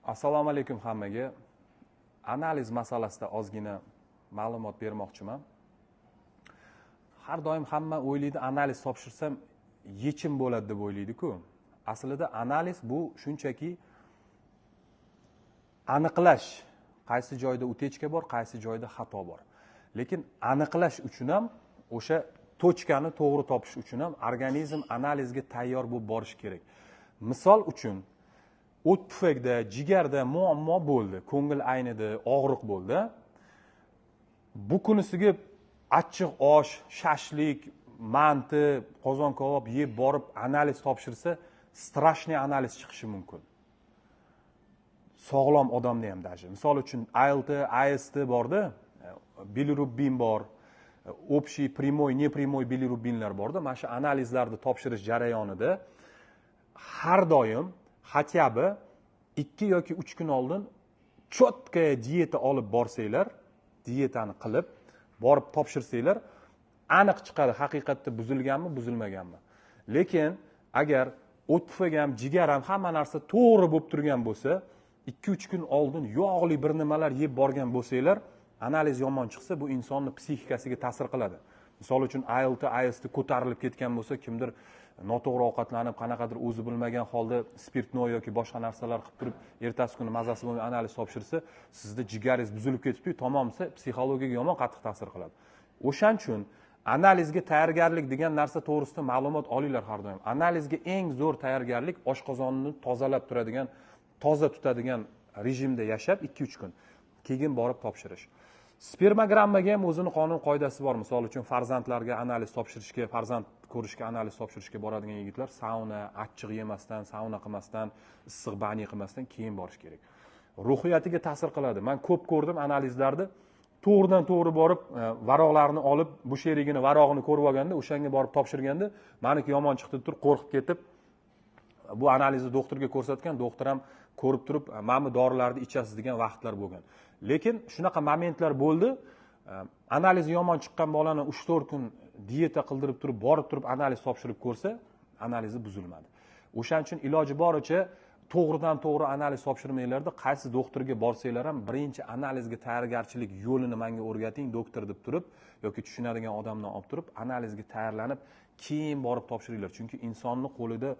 Assalomu alaykum hammaga. Analiz masalasida ozgina ma'lumot bermoqchiman. Har doim hamma o'ylaydi, analiz topshirsam yechim bo'ladi deb o'ylaydi-ku. Aslida analiz bu shunchaki aniqlash, qaysi joyda utechka bor, qaysi joyda xato bor. Lekin aniqlash uchun ham o'sha tochkani to'g'ri topish uchun ham organizm analizga tayyor bo'lib borish kerak. Misol uchun o't pufakda, jigarda muammo bo'ldi, ko'ngil aynidi, og'riq bo'ldi. Bu kunisiga achchiq osh, shashlik, manti, qozon kabob yeb borib analiz topshirsa, strashniy analiz chiqishi mumkin. Sog'lom odamda ham dashi. Misol uchun ALT, AST borda, bilirubin bor, общий прямой, непрямой bilirubinlar borda. Mana shu analizlarni topshirish jarayonida har doim хотя бы 2 yoki 3 kun oldin cho'tka diyeta olib borsanglar, diyetani qilib borib topshirsanglar, aniq chiqadi haqiqatda buzilganmi, buzilmaganmi. Lekin agar o't pufak ham, jigar ham hamma narsa to'g'ri bo'lib turgan bo'lsa, 2-3 kun oldin yog'li bir nimalar yeb borgan bo'lsanglar, analiz yomon chiqsa, bu insonning psixikasiga ta'sir qiladi. Misol uchun ALT, AST ko'tarilib ketgan bo'lsa, kimdir noto'g'ri ovqatlanib, qanaqadir o'zi bilmagan holda spirtnoy yoki boshqa narsalar qilib turib, ertasi kuni mazasi bo'lmay analiz topshirsa, sizda jigaringiz buzilib ketibdi, tamomsa psixologiyaga yomon qattiq ta'sir qiladi. O'shaning uchun analizga tayyorgarlik degan narsa to'g'risida ma'lumot olinglar har doim. Analizga eng zo'r tayyorgarlik oshqozonni tozalab turadigan, toza tutadigan rejimda yashab 2-3 kun, keyin borib topshirish. Spermogrammaga ham o'zining qonun qoidasi bor. Misol uchun farzandlarga analiz topshirishga, farzand ko'rishga, analiz topshirishga boradigan yigitlar sauna, achchiq yemasdan, sauna qilmasdan, issiq bani qilmasdan keyin borish kerak. Ruhiyatiga ta'sir qiladi. Men ko'p ko'rdim analizlarda, to'g'ridan to'g'ri borib, varoqlarni olib, bu sherigini, varog'ini ko'rib olganda, o'shanga borib topshirganda, meniki yomon chiqdi turib, qo'rqib ketib, bu analizni doktorga ko'rsatgan, doktor ham ko'rib turib, "Mana bu dorilarni ichasiz" degan vaqtlar bo'lgan. Lekin shunaqa momentlar bo'ldi, analiz yomon chiqqan bolani 3-4 kun diyeta qildirib turib, borib turib analiz topshirib ko'rsa, analizi buzilmadi. O'shaning uchun iloji boricha to'g'ridan to'g'ri analiz topshirmanglarda, qaysi doktorga borsanglar ham birinchi analizga tayyorgarchilik yo'lini menga o'rgating doktor deb turib yoki tushunadigan odamdan olib turib, analizga tayyorlanib, keyin borib topshiringlar. Chunki insonning qo'lida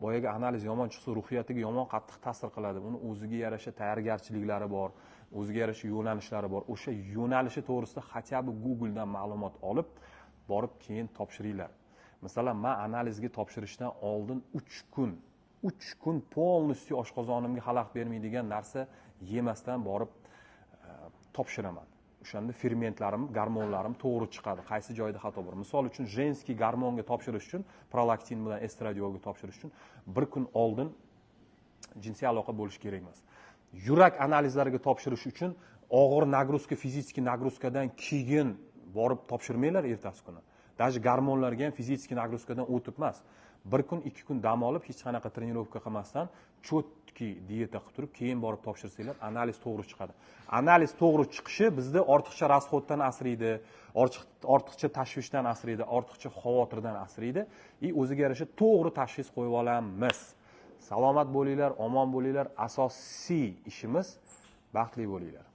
boyaga analiz yomon chiqsa, ruhiyatiga yomon qattiq ta'sir qiladi. Uni o'ziga yarasha tayyorgarchiliklari bor, o'ziga yarasha yo'nalishlari bor. O'sha yo'nalishi to'g'risida хотя бы Google dan ma'lumot olib, borib keyin topshiringlar. Masalan, men analizga topshirishdan oldin 3 kun polностью oshqozonimga xalaqit bermaydigan narsa yemasdan borib topshiraman. O'shanda fermentlarim, gormonlarim to'g'ri chiqadi. Qaysi joyda xato bor. Misol uchun, jenskiy gormonga topshirish uchun, prolaktin bilan estradiolga topshirish uchun 1 kun oldin jinsiy aloqa bo'lish kerak emas. Yurak analizlariga topshirish uchun og'ir nagruzka, fizический nagruzkadan keyin borib topshirmanglar ertasi kuni. Даже gormonlarga ham fizический nagruzkadan o'tib emas. 1 kun, 2 kun dam olib, hech qanaqa trenirovka qilmasdan, cho'tki diyeta qilib turib, keyin borib topshirsanglar, analiz to'g'ri chiqadi. Analiz to'g'ri chiqishi bizda ortiqcha rasxoddan asraydi, ortiqcha tashvishdan asraydi, ortiqcha xavotirdan asraydi. O'ziga yarasha to'g'ri tashxis qo'yib olamiz. Salomat bo'linglar, omon bo'linglar. Asosiy ishimiz baxtli bo'linglar.